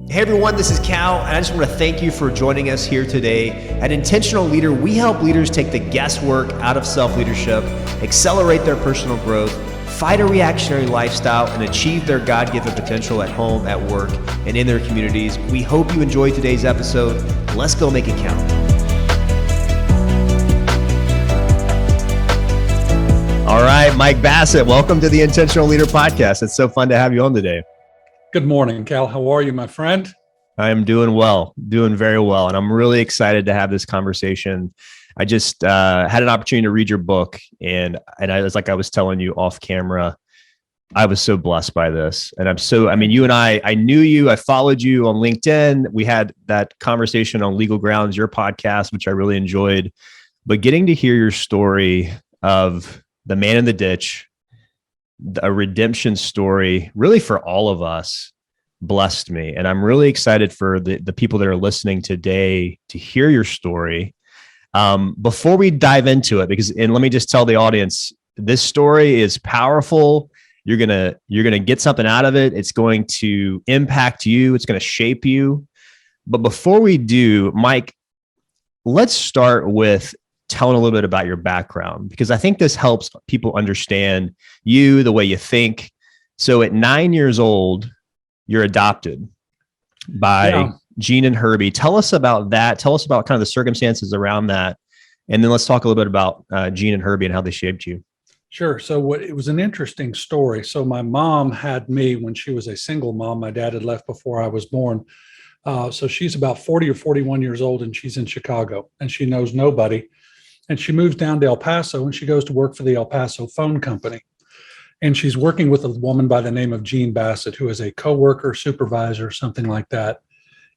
Hey everyone, this is Cal, and I just want to thank you for joining us here today. At Intentional Leader, we help leaders take the guesswork out of self-leadership, accelerate their personal growth, fight a reactionary lifestyle, and achieve their God-given potential at home, at work, and in their communities. We hope you enjoyed today's episode. Let's go make it count. All right, Mike Bassett, welcome to the Intentional Leader Podcast. It's so fun to have you on today. Good morning, Cal. How are you, my friend? I am doing well, doing very well. And I'm really excited to have this conversation. I just had an opportunity to read your book. And I was telling you off camera, I was so blessed by this. And you and I knew you, I followed you on LinkedIn. We had that conversation on Legal Grounds, your podcast, which I really enjoyed. But getting to hear your story of the man in the ditch, a redemption story, really for all of us, blessed me. And I'm really excited for the people that are listening today to hear your story. Before we dive into it, and let me just tell the audience, this story is powerful. You're gonna get something out of it. It's going to impact you. It's going to shape you. But before we do, Mike, let's start with telling a little bit about your background, because I think this helps people understand you, the way you think. So at 9 years old, you're adopted by Gene and Herbie. Tell us about that. Tell us about kind of the circumstances around that. And then let's talk a little bit about Gene and Herbie and how they shaped you. Sure. So it was an interesting story. So my mom had me when she was a single mom. My dad had left before I was born. So she's about 40 or 41 years old, and she's in Chicago, and she knows nobody. And she moves down to El Paso, and she goes to work for the El Paso phone company. And she's working with a woman by the name of Jean Bassett, who is a coworker, supervisor, something like that.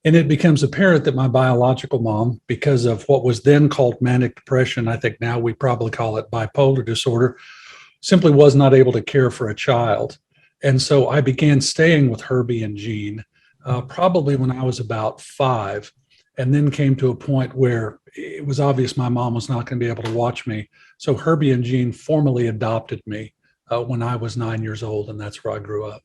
And it becomes apparent that my biological mom, because of what was then called manic depression, I think now we probably call it bipolar disorder, simply was not able to care for a child. And so I began staying with Herbie and Jean, probably when I was about 5. And then came to a point where it was obvious my mom was not going to be able to watch me. So Herbie and Jean formally adopted me when I was 9 years old, and that's where I grew up.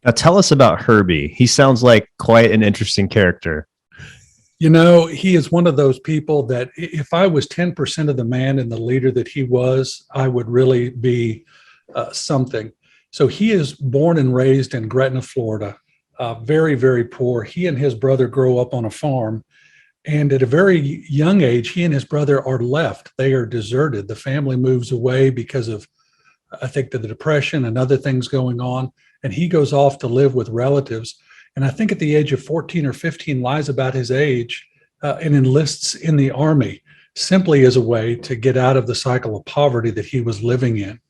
Now tell us about Herbie. He sounds like quite an interesting character. You know, he is one of those people that if I was 10% of the man and the leader that he was, I would really be something. So he is born and raised in Gretna, Florida. Very, very poor. He and his brother grow up on a farm. And at a very young age, he and his brother are left. They are deserted. The family moves away because of, I think, the depression and other things going on. And he goes off to live with relatives. And I think at the age of 14 or 15, lies about his age and enlists in the Army simply as a way to get out of the cycle of poverty that he was living in,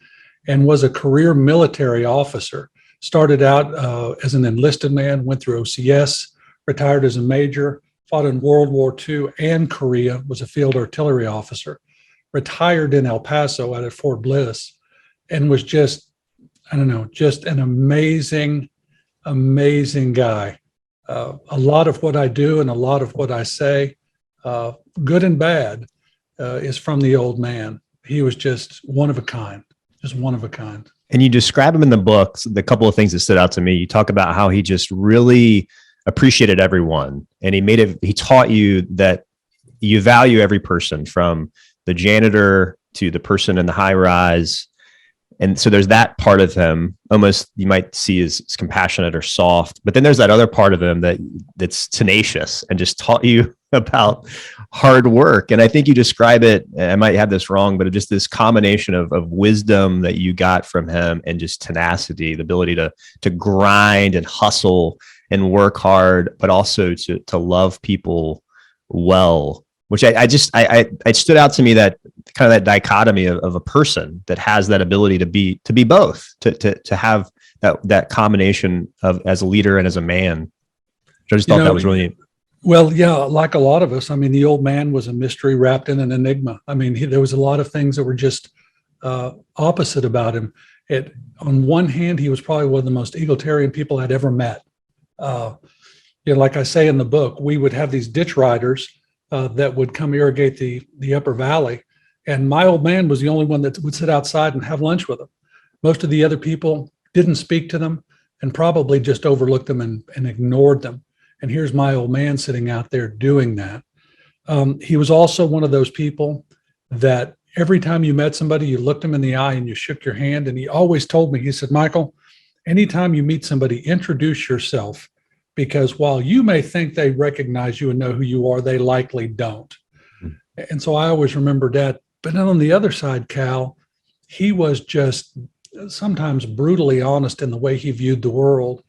and was a career military officer. Started out as an enlisted man, went through OCS, retired as a major, fought in World War II and Korea, was a field artillery officer, retired in El Paso out at Fort Bliss, and was just an amazing, amazing guy. A lot of what I do and a lot of what I say, good and bad, is from the old man. He was just one of a kind. And you describe him in the book, the couple of things that stood out to me. You talk about how he just really appreciated everyone. And he taught you that you value every person, from the janitor to the person in the high rise. And so there's that part of him, almost you might see as compassionate or soft, but then there's that other part of him that's tenacious and just taught you about hard work. And I think you describe it, I might have this wrong, but just this combination of wisdom that you got from him and just tenacity, the ability to grind and hustle and work hard, but also to love people well, which I stood out to me, that kind of that dichotomy of a person that has that ability to be both, to have that combination of as a leader and as a man. I just thought that was really neat. Well, yeah, like a lot of us. I mean, the old man was a mystery wrapped in an enigma. I mean, there was a lot of things that were just opposite about him. On one hand, he was probably one of the most egalitarian people I'd ever met. Like I say in the book, we would have these ditch riders that would come irrigate the upper valley. And my old man was the only one that would sit outside and have lunch with them. Most of the other people didn't speak to them and probably just overlooked them and ignored them. And here's my old man sitting out there doing that. He was also one of those people that every time you met somebody, you looked them in the eye and you shook your hand. And he always told me, he said, Michael, anytime you meet somebody, introduce yourself, because while you may think they recognize you and know who you are, they likely don't. And so I always remembered that. But then on the other side, Cal, he was just sometimes brutally honest in the way he viewed the world,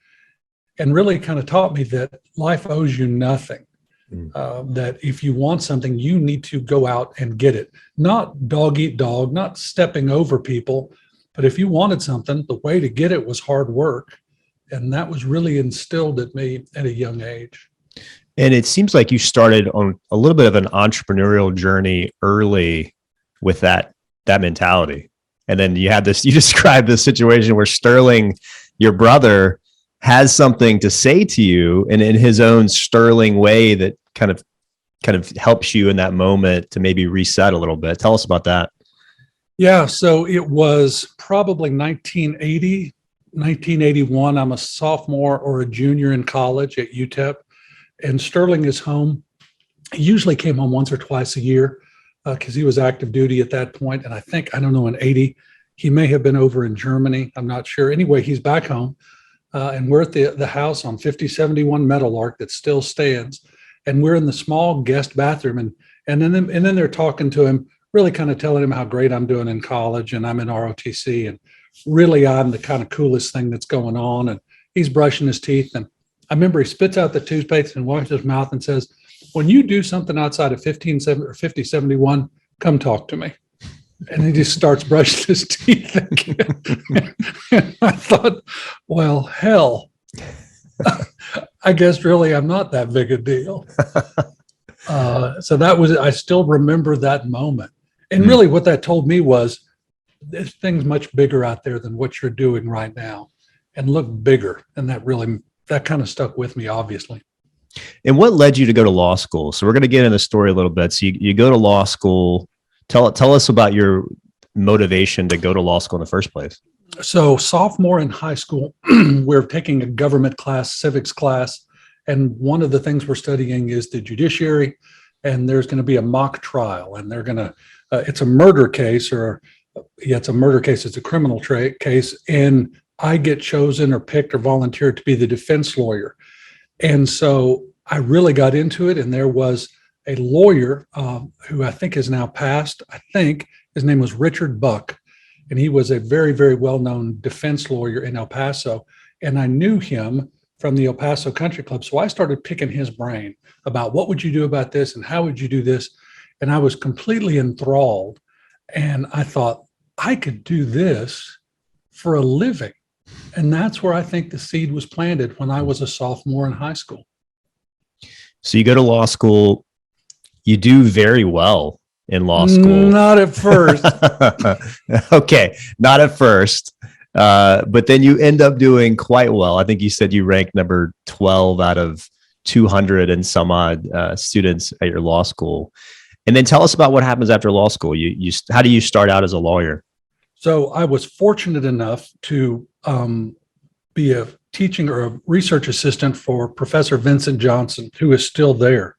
and really kind of taught me that life owes you nothing. That if you want something, you need to go out and get it. Not dog eat dog, not stepping over people, but if you wanted something, the way to get it was hard work. And that was really instilled at me at a young age. And it seems like you started on a little bit of an entrepreneurial journey early with that mentality. And then you had this, you described this situation where Sterling, your brother, has something to say to you, and in his own sterling way that kind of helps you in that moment to maybe reset a little bit. Tell us about that. Yeah. So it was probably 1980, 1981. I'm a sophomore or a junior in college at UTEP, and Sterling is home. He usually came home once or twice a year because he was active duty at that point. And I think, I don't know, in 80, he may have been over in Germany. I'm not sure. Anyway, he's back home. And we're at the house on 5071 Meadowlark that still stands. And we're in the small guest bathroom. And then they're talking to him, really kind of telling him how great I'm doing in college, and I'm in ROTC. And really, I'm the kind of coolest thing that's going on. And he's brushing his teeth. And I remember he spits out the toothpaste and washes his mouth and says, when you do something outside of 5071, come talk to me. And he just starts brushing his teeth again. And I thought, well, hell, I guess really I'm not that big a deal. So that was, I still remember that moment. And really what that told me was there's things much bigger out there than what you're doing right now, and look bigger. And that kind of stuck with me, obviously. And what led you to go to law school? So we're going to get in the story a little bit. So you go to law school. Tell us about your motivation to go to law school in the first place. So sophomore in high school, we're taking a government class, civics class. And one of the things we're studying is the judiciary. And there's going to be a mock trial. And they're going to, it's a murder case, it's a murder case. It's a criminal case. And I get chosen or picked or volunteered to be the defense lawyer. And so I really got into it. And there was a lawyer who I think is now passed. I think his name was Richard Buck, and he was a very, very well-known defense lawyer in El Paso. And I knew him from the El Paso Country Club. So I started picking his brain about what would you do about this and how would you do this? And I was completely enthralled. And I thought, I could do this for a living. And that's where I think the seed was planted when I was a sophomore in high school. So you go to law school. You do very well in law school. Not at first. Okay, not at first. But then you end up doing quite well. I think you said you ranked number 12 out of 200 and some odd students at your law school. And then tell us about what happens after law school. How do you start out as a lawyer? So I was fortunate enough to be a teaching or a research assistant for Professor Vincent Johnson, who is still there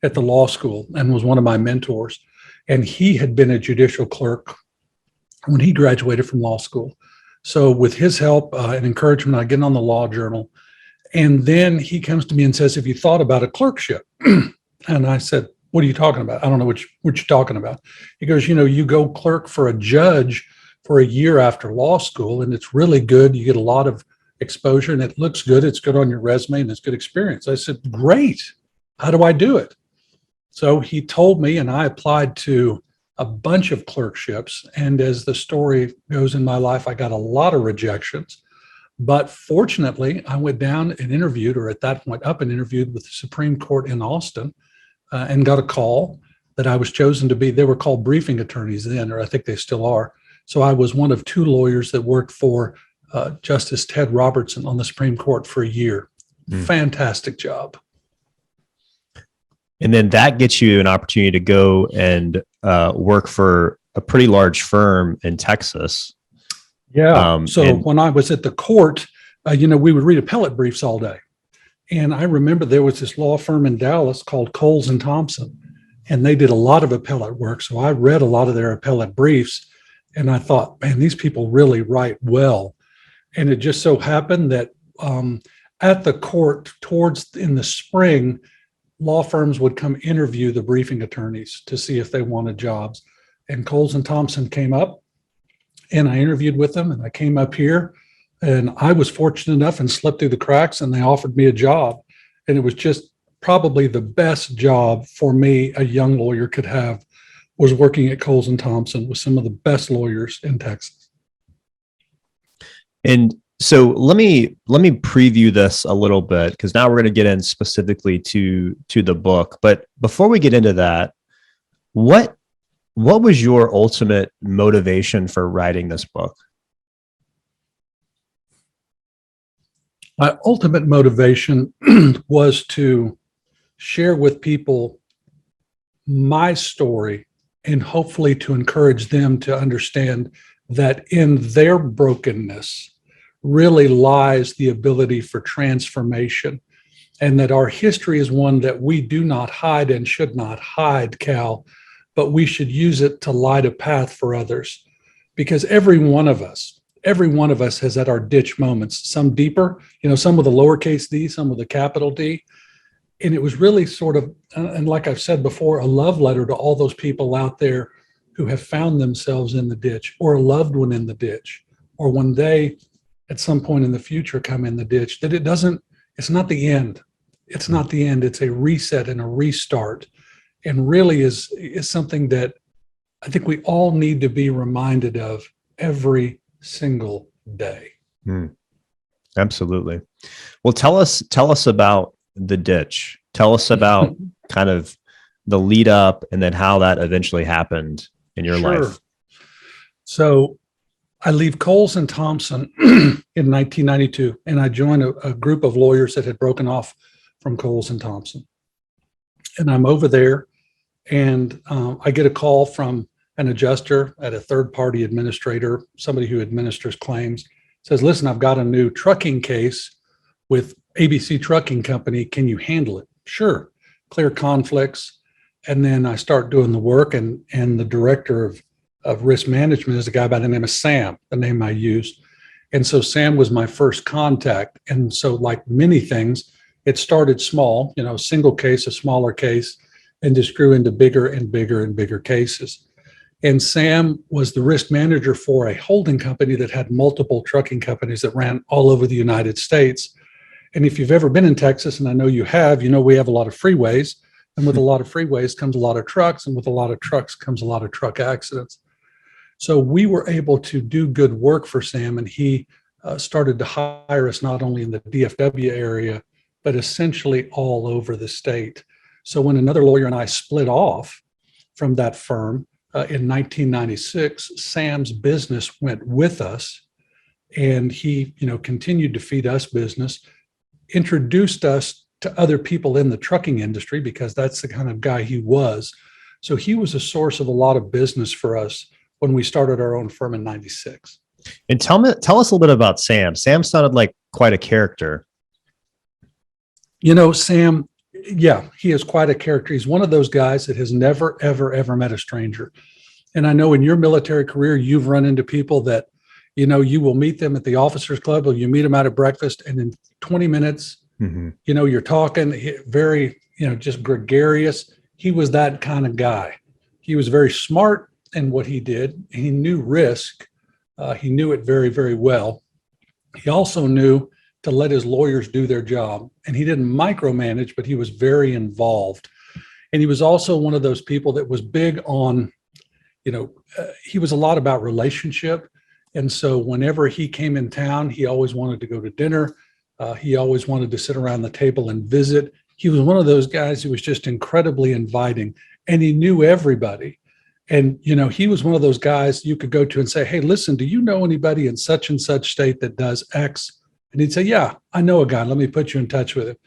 at the law school and was one of my mentors. And he had been a judicial clerk when he graduated from law school. So with his help and encouragement, I get on the law journal. And then he comes to me and says, have you thought about a clerkship? And I said, what are you talking about? I don't know what you're talking about. He goes, you go clerk for a judge for a year after law school, and it's really good. You get a lot of exposure and it looks good. It's good on your resume and it's good experience. I said, great. How do I do it? So he told me, and I applied to a bunch of clerkships. And as the story goes in my life, I got a lot of rejections. But fortunately, I went down and interviewed, or at that point up and interviewed with the Supreme Court in Austin, and got a call that I was chosen to be. They were called briefing attorneys then, or I think they still are. So I was one of two lawyers that worked for Justice Ted Robertson on the Supreme Court for a year. Fantastic job. And then that gets you an opportunity to go and work for a pretty large firm in Texas. Yeah. When I was at the court, we would read appellate briefs all day. And I remember there was this law firm in Dallas called Coles and Thompson, and they did a lot of appellate work. So I read a lot of their appellate briefs, and I thought, man, these people really write well. And it just so happened that at the court towards in the spring, law firms would come interview the briefing attorneys to see if they wanted jobs. And Coles and Thompson came up, and I interviewed with them, and I came up here, and I was fortunate enough and slipped through the cracks, and they offered me a job. And it was just probably the best job for me a young lawyer could have, was working at Coles and Thompson with some of the best lawyers in Texas. And so let me preview this a little bit, because now we're going to get in specifically to the book. But before we get into that, what was your ultimate motivation for writing this book? My ultimate motivation was to share with people my story and hopefully to encourage them to understand that in their brokenness really lies the ability for transformation, and that our history is one that we do not hide and should not hide, Cal, but we should use it to light a path for others. Because every one of us has at our ditch moments, some deeper, some with a lowercase d, some with a capital D. And it was really sort of, and like I've said before, a love letter to all those people out there who have found themselves in the ditch, or a loved one in the ditch, or when they, at some point in the future, come in the ditch, that it's not the end. It's not the end. It's a reset and a restart, and really is something that I think we all need to be reminded of every single day. Absolutely. Well, tell us about the ditch. Tell us about kind of the lead up and then how that eventually happened in your life. So I leave Coles and Thompson in 1992, and I join a group of lawyers that had broken off from Coles and Thompson. And I'm over there, and I get a call from an adjuster at a third-party administrator, somebody who administers claims, says, listen, I've got a new trucking case with ABC Trucking Company. Can you handle it? Sure. Clear conflicts. And then I start doing the work, and the director of risk management is a guy by the name of Sam, the name I used. And so Sam was my first contact. And so, like many things, it started small, single case, a smaller case, and just grew into bigger and bigger and bigger cases. And Sam was the risk manager for a holding company that had multiple trucking companies that ran all over the United States. And if you've ever been in Texas, and I know you have, we have a lot of freeways. And with a lot of freeways comes a lot of trucks. And with a lot of trucks comes a lot of truck accidents. So we were able to do good work for Sam. And he started to hire us not only in the DFW area, but essentially all over the state. So when another lawyer and I split off from that firm, in 1996, Sam's business went with us, and he, continued to feed us business, introduced us to other people in the trucking industry because that's the kind of guy he was. So he was a source of a lot of business for us when we started our own firm in 96. And tell us a little bit about Sam. Sam sounded like quite a character. Sam, yeah, he is quite a character. He's one of those guys that has never, ever, ever met a stranger. And I know in your military career, you've run into people that, you will meet them at the officers club, or you meet them out at breakfast, and in 20 minutes, you're talking very, just gregarious. He was that kind of guy. He was very smart in what he did. He knew risk. He knew it very, very well. He also knew to let his lawyers do their job. And he didn't micromanage, but he was very involved. And he was also one of those people that was big on, he was a lot about relationship. And so whenever he came in town, he always wanted to go to dinner. He always wanted to sit around the table and visit. He was one of those guys who was just incredibly inviting, and he knew everybody. And, he was one of those guys you could go to and say, hey, listen, do you know anybody in such and such state that does X? And he'd say, yeah, I know a guy. Let me put you in touch with him.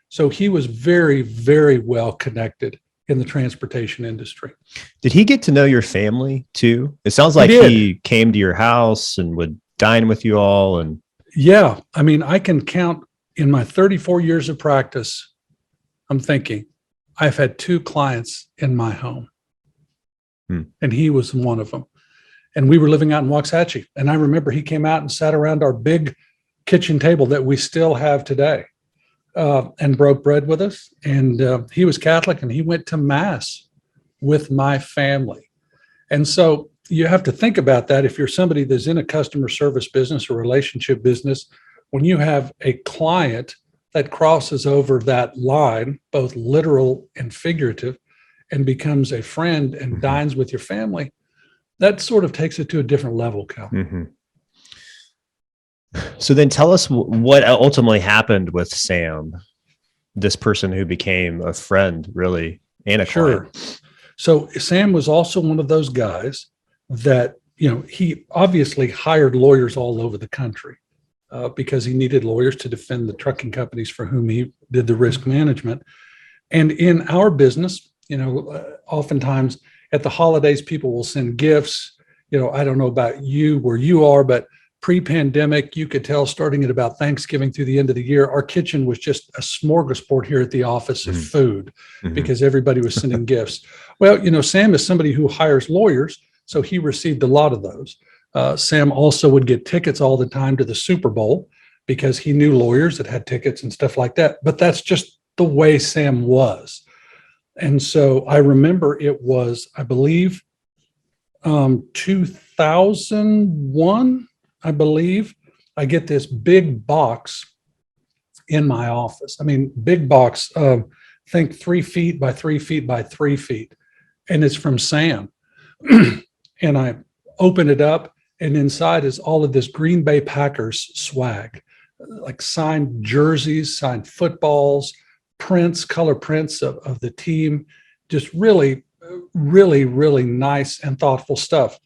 So he was very, very well connected in the transportation industry. Did he get to know your family too? It sounds like he came to your house and would dine with you all. And yeah, I mean, I can count in my 34 years of practice, I'm thinking, I've had 2 clients in my home. And he was one of them. And we were living out in Waxahachie. And I remember he came out and sat around our big kitchen table that we still have today, and broke bread with us. And he was Catholic, and he went to mass with my family. And so you have to think about that. If you're somebody that's in a customer service business or relationship business, when you have a client that crosses over that line, both literal and figurative, and becomes a friend and dines with your family, that sort of takes it to a different level, Cal. So then tell us what ultimately happened with Sam, this person who became a friend, really, and a client. So Sam was also one of those guys that, he obviously hired lawyers all over the country because he needed lawyers to defend the trucking companies for whom he did the risk management. And in our business, oftentimes at the holidays, people will send gifts. I don't know about you, where you are, but pre-pandemic, you could tell starting at about Thanksgiving through the end of the year, our kitchen was just a smorgasbord here at the office of food because everybody was sending gifts. Well, Sam is somebody who hires lawyers, so he received a lot of those. Sam also would get tickets all the time to the Super Bowl because he knew lawyers that had tickets and stuff like that. But that's just the way Sam was. And so I remember it was, I believe, 2001, I believe, I get this big box in my office. I mean, big box, think 3 feet by 3 feet by 3 feet. And it's from Sam. And I open it up, and inside is all of this Green Bay Packers swag, like signed jerseys, signed footballs, prints, color prints of the team, just really, really, really nice and thoughtful stuff,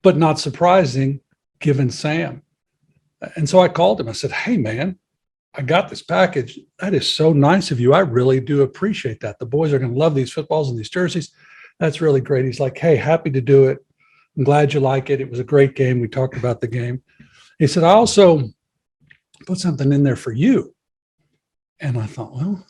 but not surprising given Sam. And so I called him. I said, "Hey, man, I got this package. That is so nice of you. I really do appreciate that. The boys are going to love these footballs and these jerseys. That's really great." He's like, "Hey, happy to do it. I'm glad you like it. It was a great game. We talked about the game." He said, "I also put something in there for you." And I thought, well,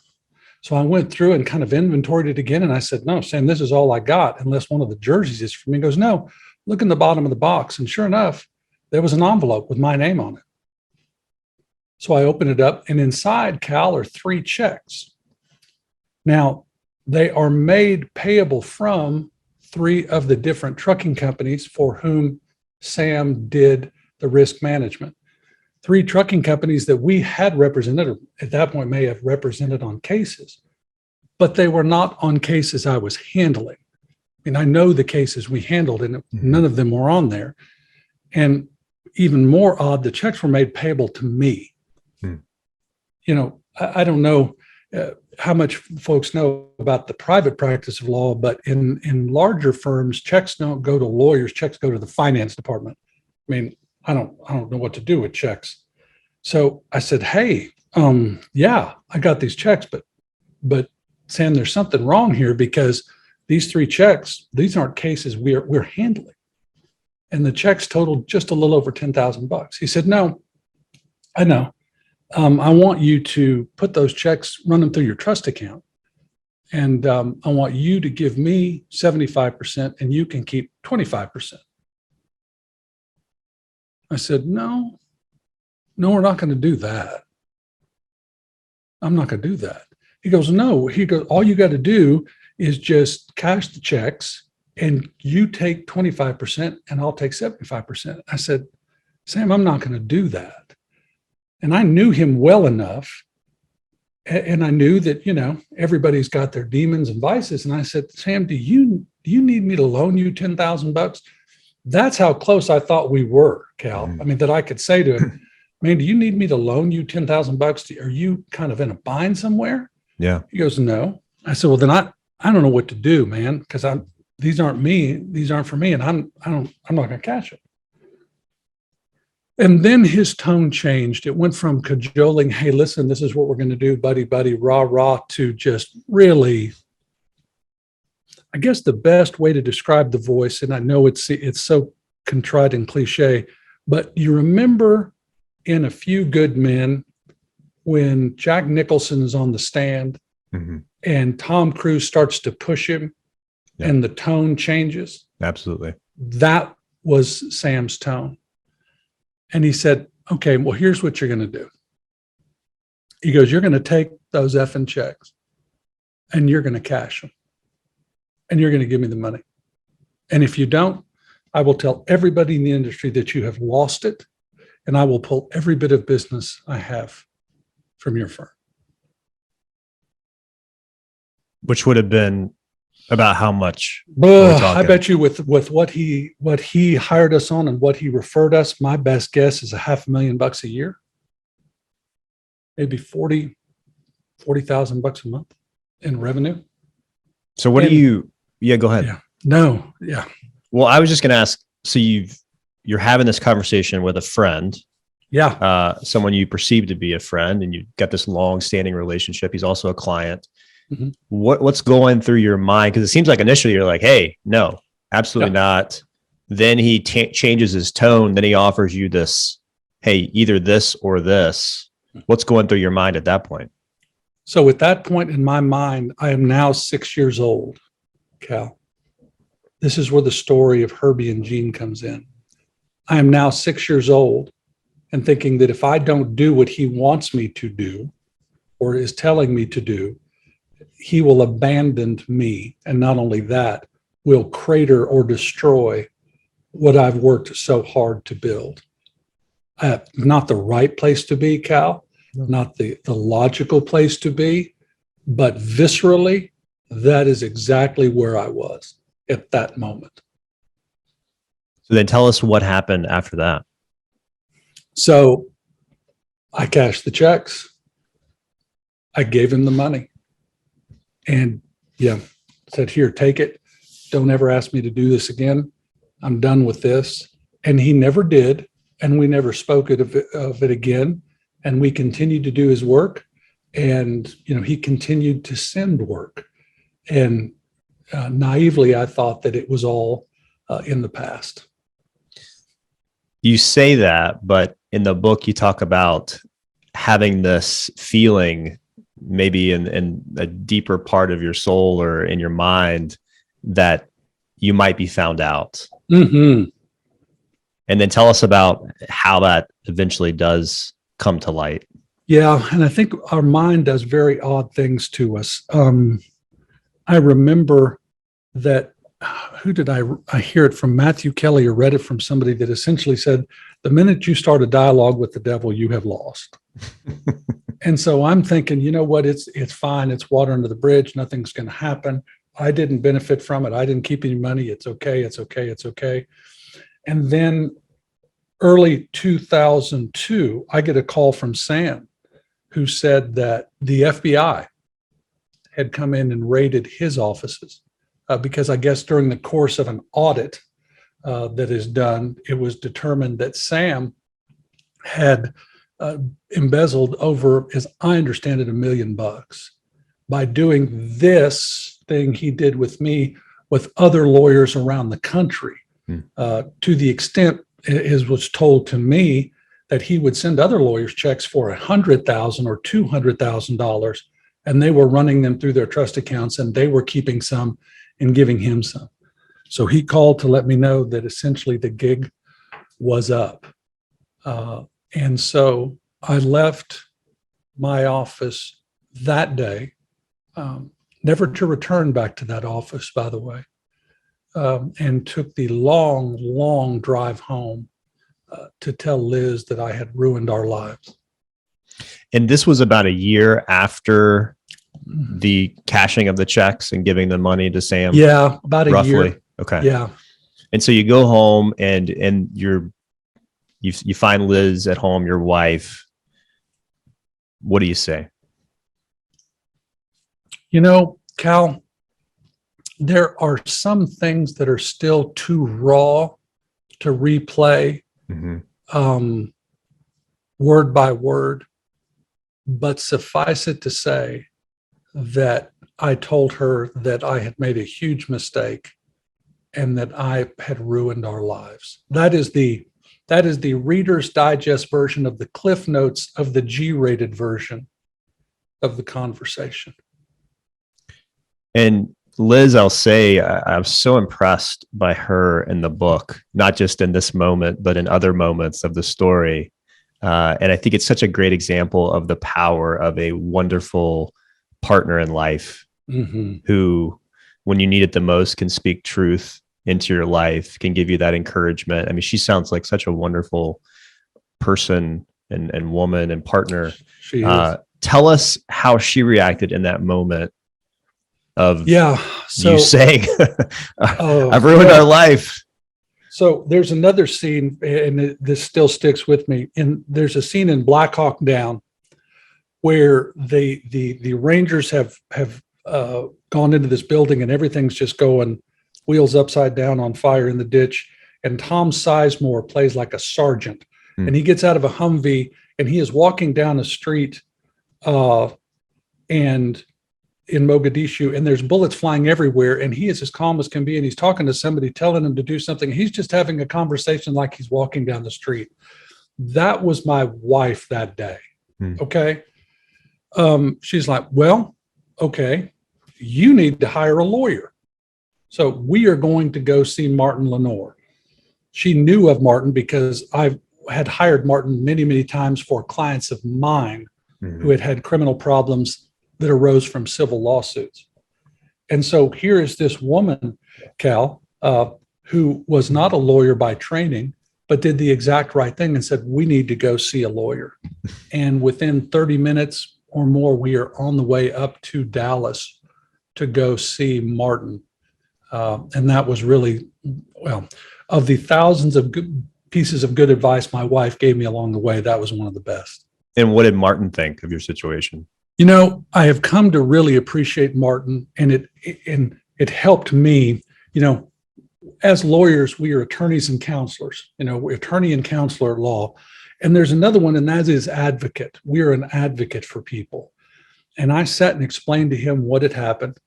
so I went through and kind of inventoried it again. And I said, "No, Sam, this is all I got, unless one of the jerseys is for me." He goes, "No, look in the bottom of the box." And sure enough, there was an envelope with my name on it. So I opened it up, and inside, Cal, are 3 checks. Now, they are made payable from 3 of the different trucking companies for whom Sam did the risk management. 3 trucking companies that we had represented, or at that point may have represented on cases, but they were not on cases I was handling. I mean, I know the cases we handled, and none of them were on there. And even more odd, the checks were made payable to me. I don't know how much folks know about the private practice of law, but in larger firms, checks don't go to lawyers, checks go to the finance department. I mean, I don't know what to do with checks. So I said, "Hey, yeah, I got these checks, but Sam, there's something wrong here, because these 3 checks, these aren't cases we're handling." And the checks totaled just a little over $10,000. He said, "No, I know. I want you to put those checks, run them through your trust account. And I want you to give me 75% and you can keep 25%. I said, no, we're not going to do that. I'm not going to do that." He goes, "No." He goes, "All you got to do is just cash the checks, and you take 25% and I'll take 75%. I said, "Sam, I'm not going to do that." And I knew him well enough. And I knew that, everybody's got their demons and vices. And I said, "Sam, do you need me to loan you $10,000? That's how close I thought we were, Cal. I mean, that I could say to him, "Man, do you need me to loan you $10,000? Are you kind of in a bind somewhere?" Yeah. He goes, "No." I said, "Well, then I don't know what to do, man, because these aren't me. These aren't for me. And I'm not going to cash it." And then his tone changed. It went from cajoling, "Hey, listen, this is what we're going to do, buddy, rah, rah," to just really, I guess the best way to describe the voice, and I know it's so contrite and cliche, but you remember in A Few Good Men when Jack Nicholson is on the stand and Tom Cruise starts to push him and the tone changes. Absolutely. That was Sam's tone. And he said, okay, well, here's what you're going to do. He goes, you're going to take those effing checks and you're going to cash them and you're going to give me the money. And if you don't, I will tell everybody in the industry that you have lost it, and I will pull every bit of business I have from your firm. Which would have been about how much? I bet you with what he hired us on and what he referred us, my best guess is $500,000 a year, maybe $40,000 a month in revenue. So what do you? Yeah, go ahead. Yeah. No. Yeah. Well, I was just going to ask. So you're having this conversation with a friend. Yeah. Someone you perceive to be a friend, and you've got this long-standing relationship. He's also a client. Mm-hmm. What's going through your mind? Because it seems like initially you're like, "Hey, no, absolutely not." Then he changes his tone. Then he offers you this, "Hey, either this or this." What's going through your mind at that point? So at that point in my mind, I am now 6 years old, Cal. This is where the story of Herbie and Gene comes in. I am now 6 years old and thinking that if I don't do what he wants me to do or is telling me to do, he will abandon me. And not only that, will crater or destroy what I've worked so hard to build. Not the right place to be, Cal, not the logical place to be, but viscerally, that is exactly where I was at that moment. So then tell us what happened after that. So I cashed the checks. I gave him the money and said, here, take it. Don't ever ask me to do this again. I'm done with this. And he never did. And we never spoke of it again. And we continued to do his work. And, he continued to send work. And naively, I thought that it was all in the past. You say that, but in the book, you talk about having this feeling maybe in a deeper part of your soul or in your mind that you might be found out. Mm-hmm. And then tell us about how that eventually does come to light. Yeah. And I think our mind does very odd things to us. I remember that, who did I hear it from? Matthew Kelly, or read it from somebody that essentially said, the minute you start a dialogue with the devil, you have lost. And so I'm thinking, you know what? It's fine. It's water under the bridge. Nothing's going to happen. I didn't benefit from it. I didn't keep any money. It's okay. It's okay. It's okay. And then early 2002, I get a call from Sam, who said that the FBI had come in and raided his offices because I guess during the course of an audit that is done, it was determined that Sam had embezzled over, as I understand it, $1 million by doing this thing he did with me with other lawyers around the country, to the extent, as was told to me, that he would send other lawyers checks for $100,000 or $200,000, and they were running them through their trust accounts, and they were keeping some and giving him some. So he called to let me know that essentially the gig was up. And so I left my office that day, never to return back to that office, by the way, and took the long, long drive home to tell Liz that I had ruined our lives. And this was about a year after the cashing of the checks and giving the money to Sam? Yeah, about a year. Okay. Yeah. And so you go home and you find Liz at home, your wife. What do you say? Cal, there are some things that are still too raw to replay word by word, but suffice it to say that I told her that I had made a huge mistake and that I had ruined our lives. That is the That is the Reader's Digest version of the Cliff Notes of the G-rated version of the conversation. And Liz, I'll say I was so impressed by her in the book, not just in this moment, but in other moments of the story. And I think it's such a great example of the power of a wonderful partner in life who, when you need it the most, can speak truth into your life, can give you that encouragement. I mean, she sounds like such a wonderful person and woman and partner. She is. Tell us how she reacted in that moment of you saying, I've ruined our life. So there's another scene, and this still sticks with me. And there's a scene in Black Hawk Down where the Rangers have gone into this building and everything's just going wheels upside down on fire in the ditch. And Tom Sizemore plays like a sergeant, and he gets out of a Humvee and he is walking down a street and in Mogadishu, and there's bullets flying everywhere, and he is as calm as can be, and he's talking to somebody, telling him to do something. He's just having a conversation like he's walking down the street. That was my wife that day. Okay. She's like, well, okay, you need to hire a lawyer. So we are going to go see Martin Lenore. She knew of Martin because I had hired Martin many, many times for clients of mine who had had criminal problems that arose from civil lawsuits. And so here is this woman, Cal, who was not a lawyer by training, but did the exact right thing and said, we need to go see a lawyer. And within 30 minutes or more, we are on the way up to Dallas to go see Martin. And that was really, well, of the thousands of good pieces of good advice my wife gave me along the way, that was one of the best. And what did Martin think of your situation? You know, I have come to really appreciate Martin, and it helped me. You know, as lawyers, we are attorneys and counselors. You know, we're attorney and counselor at law. And there's another one, and that is advocate. We are an advocate for people. And I sat and explained to him what had happened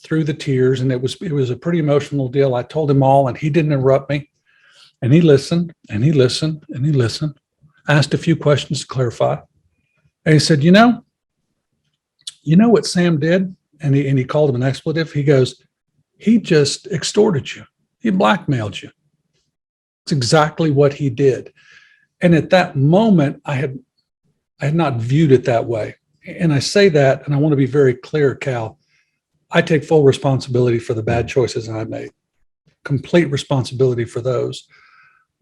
through the tears, and it was a pretty emotional deal. I told him all, and he didn't interrupt me. And he listened, and he listened, and he listened. Asked a few questions to clarify. And he said, you know what Sam did? And he called him an expletive. He goes, he just extorted you. He blackmailed you. It's exactly what he did. And at that moment, I had not viewed it that way. And I say that, and I want to be very clear, Cal, I take full responsibility for the bad choices I made, complete responsibility for those.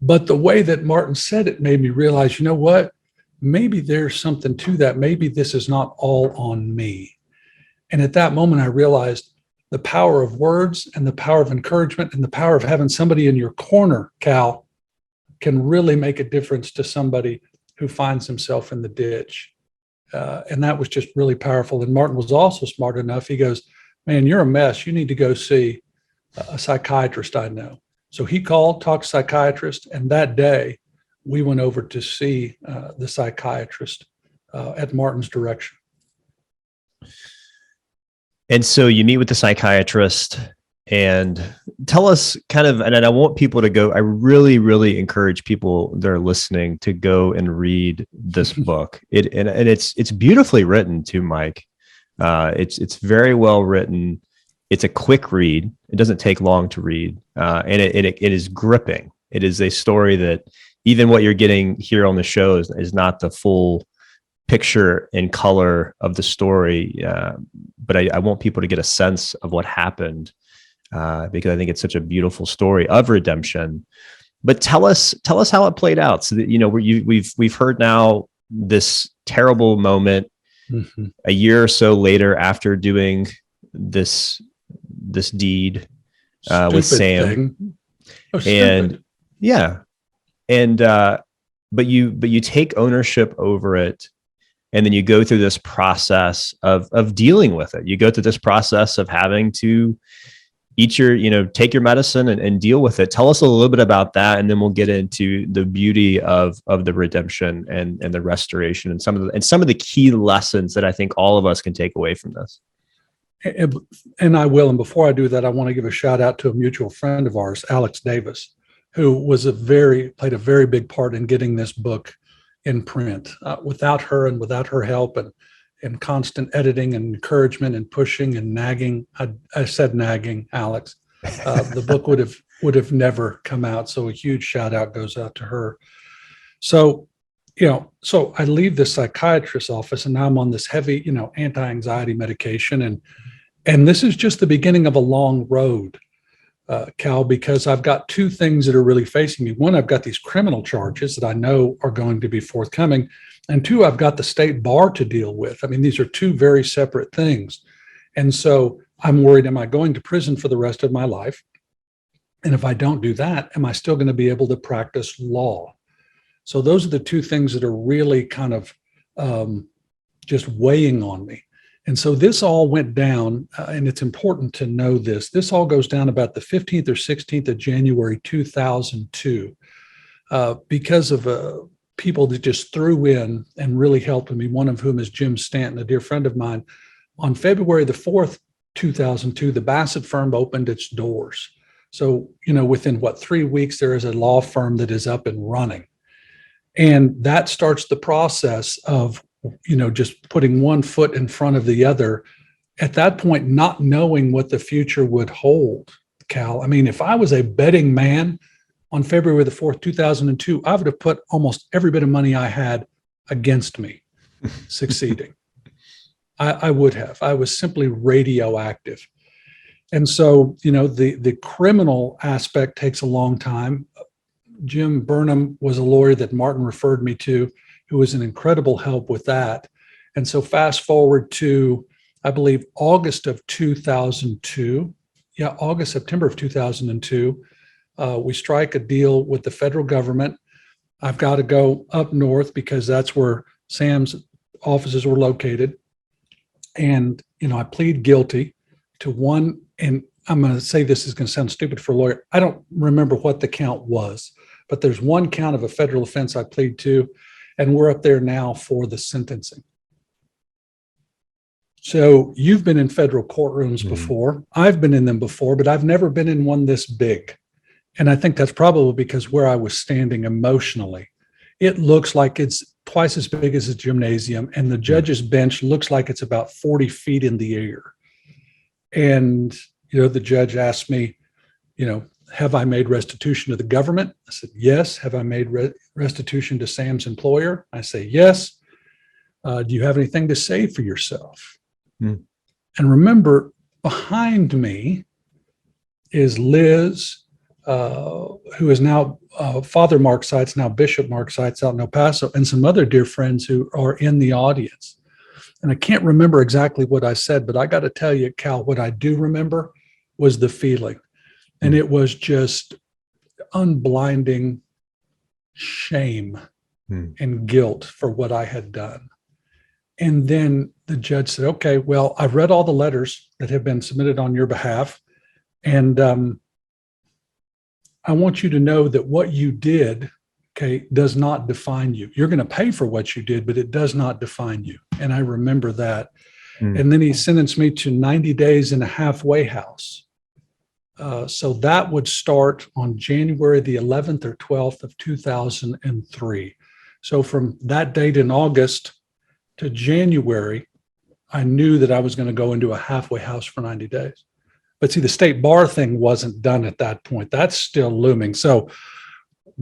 But the way that Martin said it made me realize, you know what? Maybe there's something to that. Maybe this is not all on me. And at that moment, I realized the power of words and the power of encouragement and the power of having somebody in your corner, Cal, can really make a difference to somebody who finds himself in the ditch. And that was just really powerful. And Martin was also smart enough. He goes, man, you're a mess. You need to go see a psychiatrist I know. So he called, talked to a psychiatrist, and that day we went over to see the psychiatrist at Martin's direction. And so you meet with the psychiatrist, and tell us kind of, and I want people to go, I really, really encourage people that are listening to go and read this book. It's beautifully written too, Mike. It's very well written. It's a quick read. It doesn't take long to read. And it is gripping. It is a story that even what you're getting here on the show is not the full picture and color of the story. But I want people to get a sense of what happened because I think it's such a beautiful story of redemption. But tell us how it played out. So that, you know, we've heard now this terrible moment a year or so later after doing this deed with Sam. And yeah. And but you take ownership over it, and then you go through this process of dealing with it. You go through this process of having to take your medicine and deal with it. Tell us a little bit about that, and then we'll get into the beauty of the redemption and the restoration and some of the key lessons that I think all of us can take away from this. And I will. And before I do that, I want to give a shout out to a mutual friend of ours, Alex Davis, who played a very big part in getting this book in print. Without her and without her help and constant editing and encouragement and pushing and nagging, I said nagging, Alex, the book would have never come out. So a huge shout out goes out to her. So, so I leave the psychiatrist's office and now I'm on this heavy, anti-anxiety medication. And this is just the beginning of a long road, Cal, because I've got two things that are really facing me. One, I've got these criminal charges that I know are going to be forthcoming. And two, I've got the state bar to deal with. I mean, these are two very separate things. And so I'm worried, am I going to prison for the rest of my life? And if I don't do that, am I still going to be able to practice law? So those are the two things that are really kind of just weighing on me. And so this all went down, and it's important to know this. This all goes down about the 15th or 16th of January, 2002, because of people that just threw in and really helped me, one of whom is Jim Stanton, a dear friend of mine. On February the 4th, 2002, the Bassett Firm opened its doors. So, within 3 weeks, there is a law firm that is up and running. And that starts the process of, just putting one foot in front of the other. At that point, not knowing what the future would hold, Cal. I mean, if I was a betting man on February the 4th, 2002, I would have put almost every bit of money I had against me succeeding. I would have. I was simply radioactive. And so, the criminal aspect takes a long time. Jim Burnham was a lawyer that Martin referred me to, who was an incredible help with that. And so fast forward to, I believe, August of 2002. Yeah, September of 2002. We strike a deal with the federal government. I've got to go up north because that's where Sam's offices were located. And, I plead guilty to one, and I'm going to say this is going to sound stupid for a lawyer. I don't remember what the count was, but there's one count of a federal offense I plead to, and we're up there now for the sentencing. So you've been in federal courtrooms before. I've been in them before, but I've never been in one this big. And I think that's probably because where I was standing emotionally. It looks like it's twice as big as a gymnasium, and the judge's bench looks like it's about 40 feet in the air. And, the judge asked me, have I made restitution to the government? I said, yes. Have I made restitution to Sam's employer? I say, yes. Do you have anything to say for yourself? And remember, behind me is Liz, who is now Father Mark Seitz, now Bishop Mark Seitz out in El Paso, and some other dear friends who are in the audience. And I can't remember exactly what I said, but I got to tell you, Cal, what I do remember was the feeling. And it was just unblinding shame and guilt for what I had done. And then the judge said, okay, well, I've read all the letters that have been submitted on your behalf. And I want you to know that what you did, does not define you. You're going to pay for what you did, but it does not define you. And I remember that. And then he sentenced me to 90 days in a halfway house. So that would start on January the 11th or 12th of 2003. So from that date in August to January, I knew that I was going to go into a halfway house for 90 days. But see, the state bar thing wasn't done at that point. That's still looming. So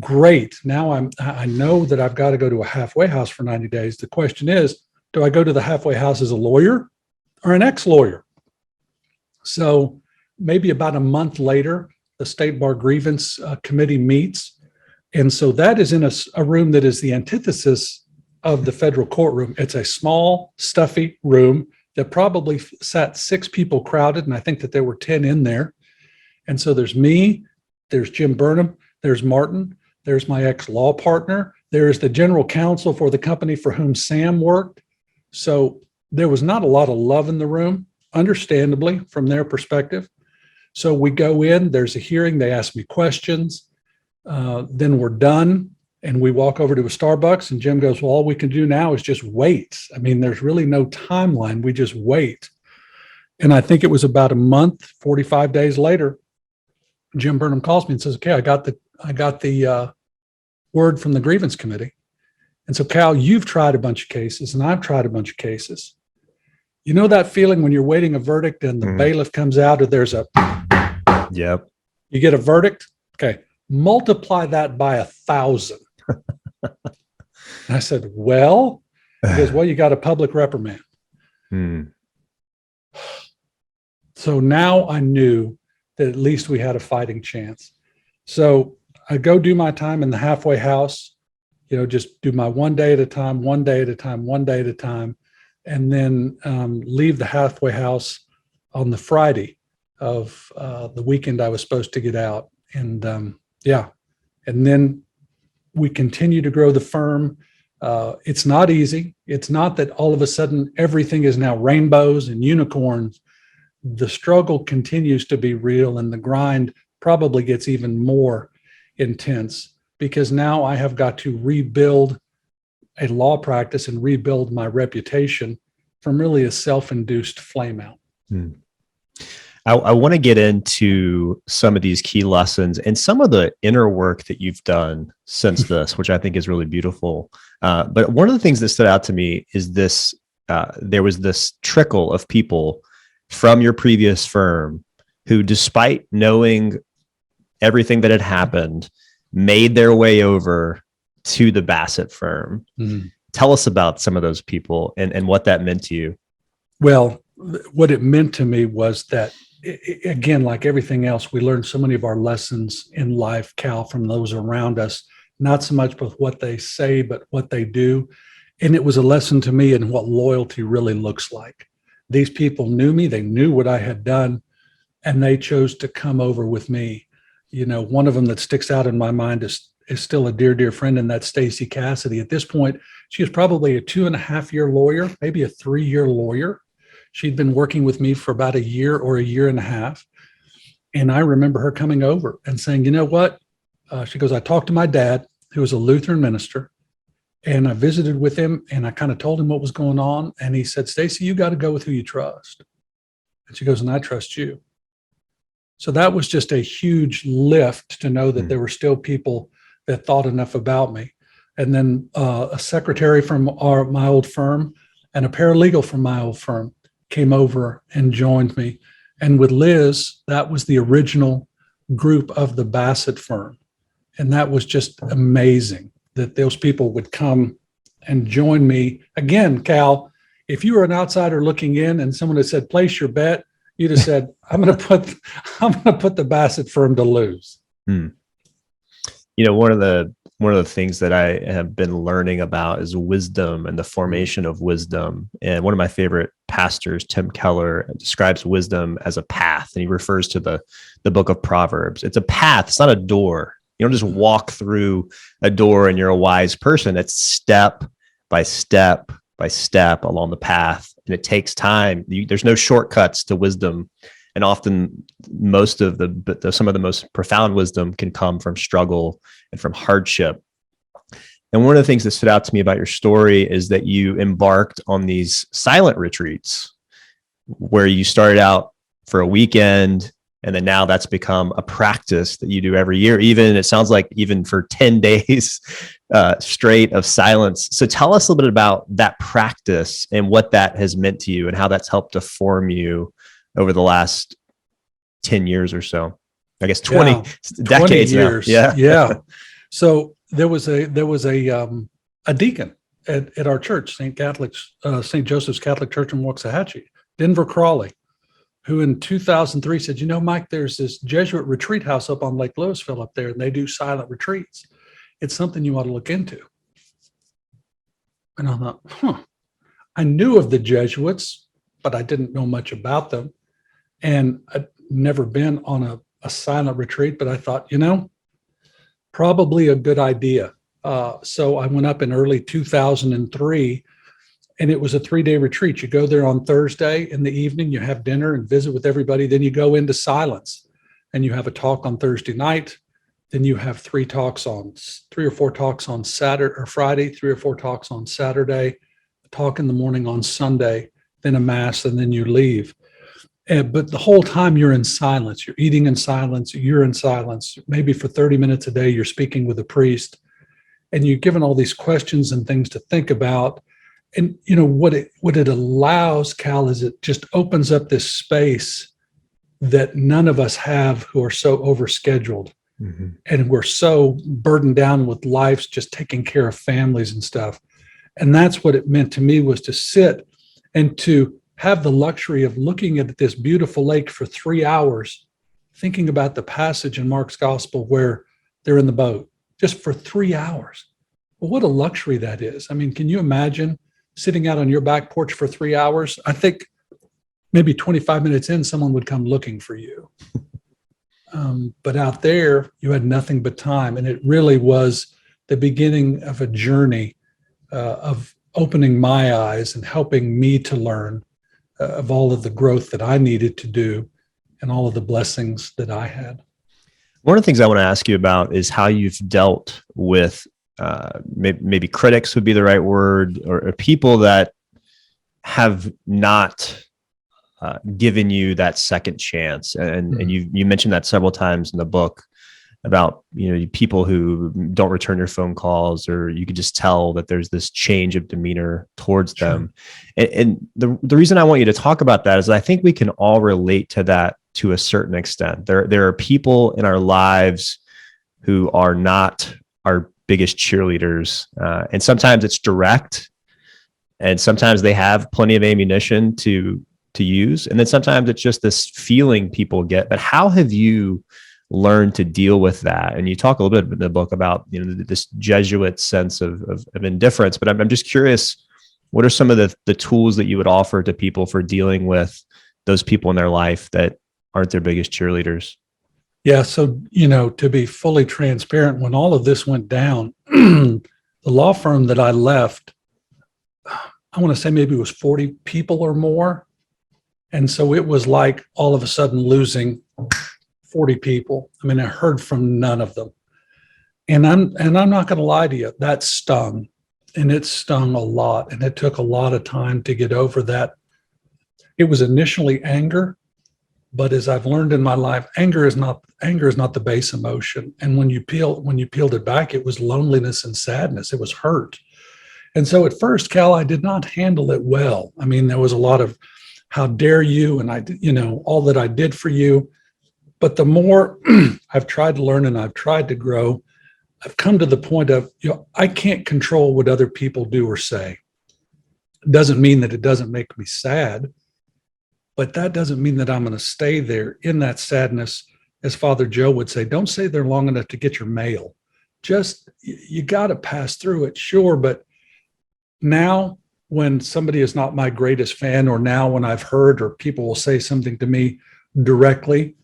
great. Now I know that I've got to go to a halfway house for 90 days. The question is, do I go to the halfway house as a lawyer or an ex-lawyer? So maybe about a month later, the state bar grievance committee meets. And so that is in a room that is the antithesis of the federal courtroom. It's a small, stuffy room that probably sat 6 people crowded, and I think that there were 10 in there. And so there's me, there's Jim Burnham, there's Martin, there's my ex-law partner, there's the general counsel for the company for whom Sam worked. So there was not a lot of love in the room, understandably, from their perspective. So we go in, there's a hearing, they ask me questions, then we're done. And we walk over to a Starbucks, and Jim goes, well, all we can do now is just wait. I mean, there's really no timeline. We just wait. And I think it was about a month, 45 days later, Jim Burnham calls me and says, okay, I got I got the word from the grievance committee. And so, Cal, you've tried a bunch of cases and I've tried a bunch of cases. You know that feeling when you're waiting a verdict and the bailiff comes out or there's a, yep, you get a verdict? Okay, multiply that by 1,000. And I said, well, he goes, well, you got a public reprimand. So now I knew that at least we had a fighting chance. So I go do my time in the halfway house, just do my one day at a time, one day at a time, one day at a time, and then leave the halfway house on the Friday of the weekend I was supposed to get out. And and then we continue to grow the firm. It's not easy. It's not that all of a sudden everything is now rainbows and unicorns. The struggle continues to be real, and the grind probably gets even more intense because now I have got to rebuild a law practice and rebuild my reputation from really a self-induced flame out. I want to get into some of these key lessons and some of the inner work that you've done since this, which I think is really beautiful. But one of the things that stood out to me is this, there was this trickle of people from your previous firm who, despite knowing everything that had happened, made their way over to the Bassett firm. Tell us about some of those people and what that meant to you. Well, what it meant to me was that, again, like everything else, we learned so many of our lessons in life, Cal, from those around us, not so much with what they say, but what they do. And it was a lesson to me in what loyalty really looks like. These people knew me, they knew what I had done, and they chose to come over with me. One of them that sticks out in my mind is still a dear, dear friend, and that's Stacy Cassidy. At this point, she was probably a 2.5-year lawyer, maybe a 3-year lawyer. She'd been working with me for about a year or a year and a half. And I remember her coming over and saying, you know what? She goes, I talked to my dad, who was a Lutheran minister, and I visited with him and I kind of told him what was going on. And he said, Stacy, you got to go with who you trust. And she goes, and I trust you. So that was just a huge lift to know that there were still people that thought enough about me. And then a secretary from my old firm and a paralegal from my old firm came over and joined me. And with Liz, that was the original group of the Bassett Firm. And that was just amazing that those people would come and join me. Again, Cal, if you were an outsider looking in and someone had said, place your bet, you'd have said, I'm going to put the Bassett Firm to lose. One of the things that I have been learning about is wisdom and the formation of wisdom. And one of my favorite pastors, Tim Keller, describes wisdom as a path. And he refers to the book of Proverbs. It's a path. It's not a door. You don't just walk through a door and you're a wise person. It's step by step by step along the path. And it takes time. There's no shortcuts to wisdom. And often most of some of the most profound wisdom can come from struggle and from hardship. And one of the things that stood out to me about your story is that you embarked on these silent retreats where you started out for a weekend, and then now that's become a practice that you do every year. Even it sounds like even for 10 days straight of silence. So tell us a little bit about that practice and what that has meant to you and how that's helped to form you over the last 10 years or so. I guess 20 decades 20 years. Now. Yeah. So there was a deacon at our church, St. Joseph's Catholic Church in Waxahachie, Denver Crawley, who in 2003 said, Mike, there's this Jesuit retreat house up on Lake Louisville up there, and they do silent retreats. It's something you ought to look into. And I thought, I knew of the Jesuits, but I didn't know much about them. And I'd never been on a silent retreat, but I thought, probably a good idea. So I went up in early 2003, and it was a 3-day retreat. You go there on Thursday in the evening, you have dinner and visit with everybody. Then you go into silence and you have a talk on Thursday night. Then you have 3 or 4 talks on Saturday or Friday, 3 or 4 talks on Saturday, a talk in the morning on Sunday, then a mass, and then you leave. But the whole time you're in silence, you're eating in silence, you're in silence. Maybe for 30 minutes a day, you're speaking with a priest, and you're given all these questions and things to think about. And what it allows, Cal, is it just opens up this space that none of us have, who are so overscheduled. Mm-hmm. And we're so burdened down with lives, just taking care of families and stuff. And that's what it meant to me, was to sit and to have the luxury of looking at this beautiful lake for 3 hours, thinking about the passage in Mark's gospel where they're in the boat just for 3 hours. Well, what a luxury that is. I mean, can you imagine sitting out on your back porch for 3 hours? I think maybe 25 minutes in, someone would come looking for you. But out there, you had nothing but time. And it really was the beginning of a journey of opening my eyes and helping me to learn of all of the growth that I needed to do and all of the blessings that I had. One of the things I want to ask you about is how you've dealt with maybe critics would be the right word, or people that have not given you that second chance. And you mentioned that several times in the book about, people who don't return your phone calls, or you could just tell that there's this change of demeanor towards them. And the reason I want you to talk about that is I think we can all relate to that to a certain extent. There are people in our lives who are not our biggest cheerleaders. And sometimes it's direct, and sometimes they have plenty of ammunition to use. And then sometimes it's just this feeling people get. But how have you learned to deal with that? And you talk a little bit in the book about, this Jesuit sense of indifference, but I'm just curious, what are some of the tools that you would offer to people for dealing with those people in their life that aren't their biggest cheerleaders? Yeah. So, to be fully transparent, when all of this went down, the law firm that I left, I want to say maybe it was 40 people or more. And so it was like all of a sudden losing 40 people. I mean, I heard from none of them. And I'm not going to lie to you, that stung. And it stung a lot. And it took a lot of time to get over that. It was initially anger, but as I've learned in my life, anger is not the base emotion. And when you peeled it back, it was loneliness and sadness. It was hurt. And so at first, Cal, I did not handle it well. I mean, there was a lot of, how dare you? And I, all that I did for you. But the more I've tried to learn and I've tried to grow, I've come to the point of, I can't control what other people do or say. It doesn't mean that it doesn't make me sad, but that doesn't mean that I'm going to stay there in that sadness. As Father Joe would say, don't stay there long enough to get your mail. Just, you got to pass through it, sure. But now, when somebody is not my greatest fan, or now when I've heard or people will say something to me directly,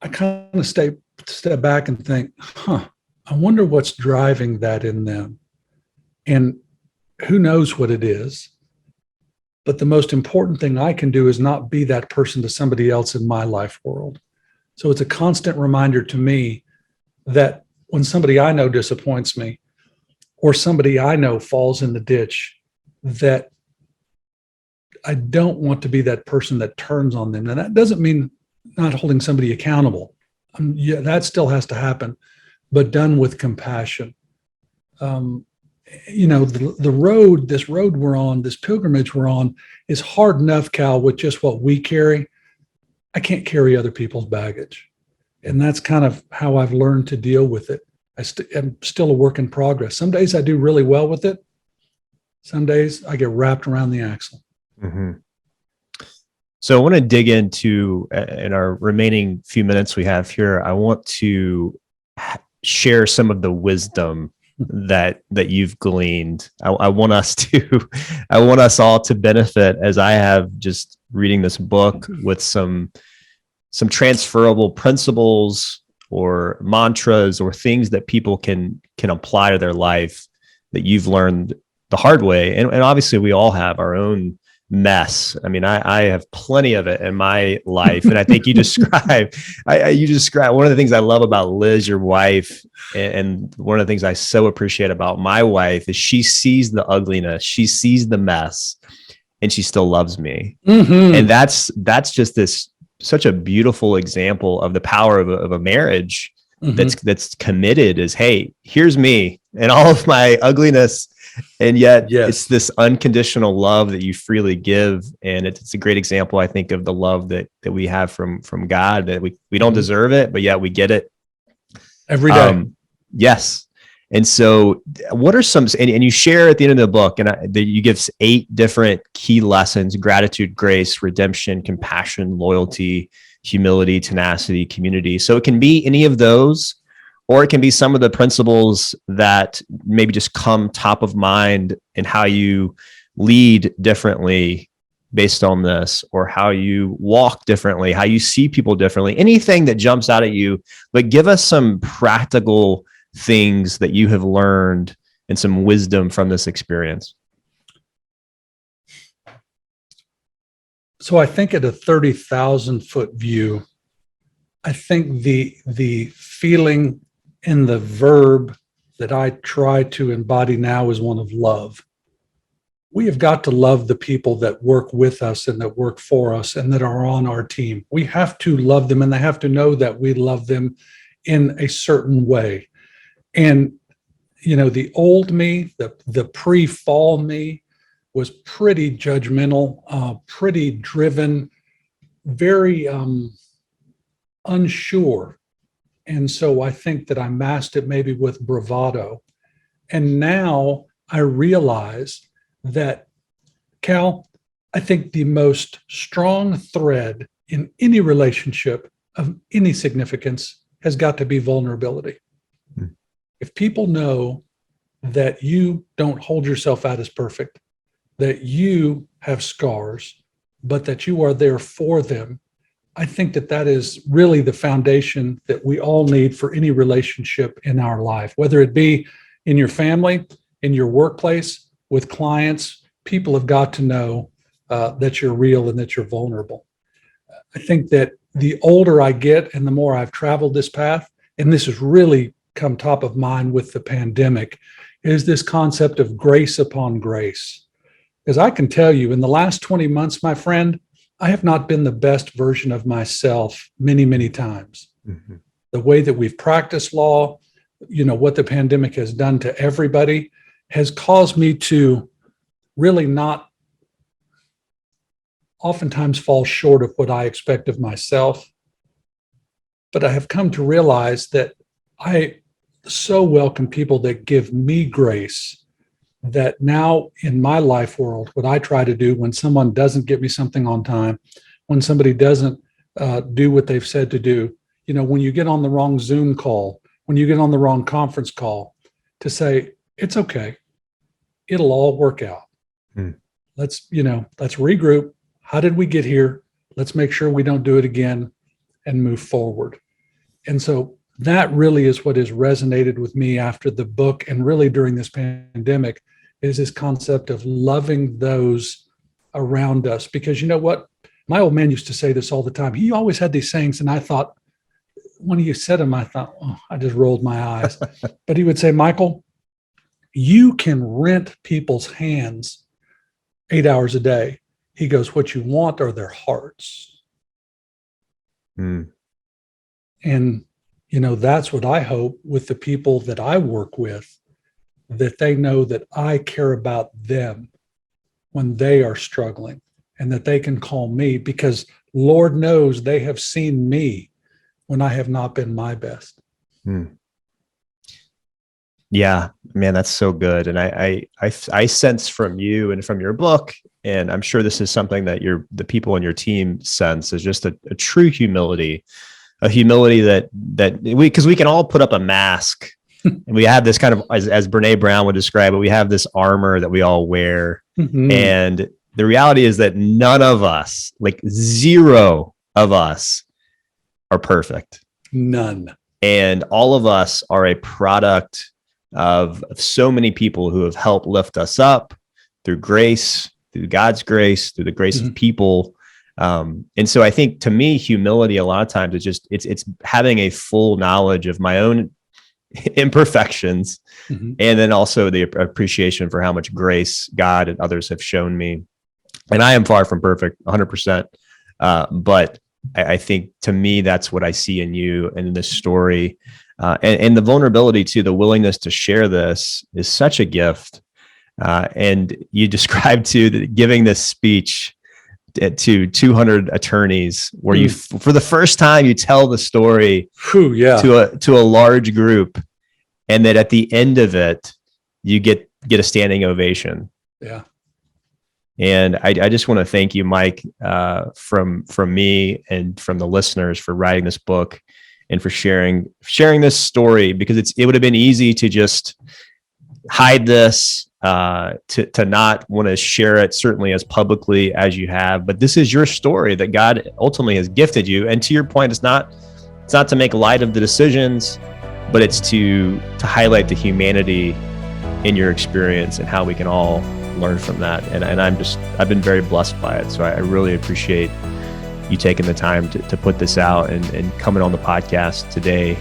I kind of step back and think, I wonder what's driving that in them. And who knows what it is. But the most important thing I can do is not be that person to somebody else in my life world. So it's a constant reminder to me that when somebody I know disappoints me, or somebody I know falls in the ditch, that I don't want to be that person that turns on them. And that doesn't mean not holding somebody accountable. Yeah, that still has to happen, but done with compassion. This road we're on, this pilgrimage we're on, is hard enough, Cal, with just what we carry. I can't carry other people's baggage. And that's kind of how I've learned to deal with it. I'm still a work in progress. Some days I do really well with it. Some days I get wrapped around the axle. Mm-hmm. So I want to dig into, in our remaining few minutes we have here, I want to share some of the wisdom that you've gleaned. I want us all to benefit, as I have just reading this book, with some transferable principles or mantras or things that people can apply to their life that you've learned the hard way. And obviously we all have our own mess. I mean, I have plenty of it in my life. And I think you describe one of the things I love about Liz, your wife, and one of the things I so appreciate about my wife is she sees the ugliness, she sees the mess, and she still loves me. Mm-hmm. And that's just such a beautiful example of the power of a marriage that's committed is, hey, here's me and all of my ugliness. And yet it's this unconditional love that you freely give. And it's a great example, I think, of the love that we have from God, that we don't deserve it, but yet we get it every day. Yes. And so what are some, and you share at the end of the book, and you give 8 different key lessons: gratitude, grace, redemption, compassion, loyalty, humility, tenacity, community. So it can be any of those, or it can be some of the principles that maybe just come top of mind in how you lead differently based on this, or how you walk differently, how you see people differently, anything that jumps out at you. But give us some practical things that you have learned and some wisdom from this experience. So I think at a 30,000-foot view, I think the feeling and the verb that I try to embody now is one of love. We have got to love the people that work with us and that work for us and that are on our team. We have to love them, and they have to know that we love them in a certain way. And, you know, the old me, the pre-fall me was pretty judgmental, pretty driven, very unsure. And so I think that I masked it maybe with bravado. And now I realize that, Cal, I think the most strong thread in any relationship of any significance has got to be vulnerability. If people know that you don't hold yourself out as perfect, that you have scars, but that you are there for them, I think that that is really the foundation that we all need for any relationship in our life, whether it be in your family, in your workplace, with clients. People have got to know that you're real and that you're vulnerable. I think that the older I get and the more I've traveled this path, and this has really come top of mind with the pandemic, is this concept of grace upon grace. Because I can tell you, in the last 20 months, my friend, I have not been the best version of myself many, many times. Mm-hmm. The way that we've practiced law, you know, what the pandemic has done to everybody has caused me to really not oftentimes fall short of what I expect of myself. But I have come to realize that I so welcome people that give me grace, that now in my life world, what I try to do when someone doesn't get me something on time, when somebody doesn't do what they've said to do, you know, when you get on the wrong Zoom call, when you get on the wrong conference call, to say, it's okay. It'll all work out. Let's regroup. How did we get here? Let's make sure we don't do it again and move forward. And so that really is what has resonated with me after the book, and really during this pandemic, is this concept of loving those around us. Because you know what? My old man used to say this all the time. He always had these sayings, and I thought, when you said them, I thought, oh, I just rolled my eyes. But he would say, Michael, you can rent people's hands 8 hours a day. He goes, what you want are their hearts. And, you know, that's what I hope with the people that I work with, that they know that I care about them when they are struggling, and that they can call me, because Lord knows they have seen me when I have not been my best. Yeah, man, that's so good. And I sense from you and from your book, and I'm sure this is something that the people on your team sense, is just a true humility, a humility that because we can all put up a mask, and we have this kind of, as Brene Brown would describe it, we have this armor that we all wear. And the reality is that none of us, like 0 of us, are perfect. None. And all of us are a product of so many people who have helped lift us up through grace, through God's grace, through the grace of people. And so I think, to me, humility a lot of times is just, it's having a full knowledge of my own imperfections, and then also the appreciation for how much grace God and others have shown me. And I am far from perfect, 100%. But I think to me, that's what I see in you and in this story. And the vulnerability to the willingness to share this is such a gift. And you described giving this speech to 200 attorneys where you, for the first time, you tell the story to a large group, and that at the end of it, you get a standing ovation. Yeah. And I just want to thank you, Mike, from me and from the listeners for writing this book and for sharing this story, because it would have been easy to just hide this, to not want to share it certainly as publicly as you have. But this is your story that God ultimately has gifted you. And to your point, it's not to make light of the decisions, but it's to highlight the humanity in your experience and how we can all learn from that. And I've been very blessed by it. So I really appreciate you taking the time to put this out and coming on the podcast today.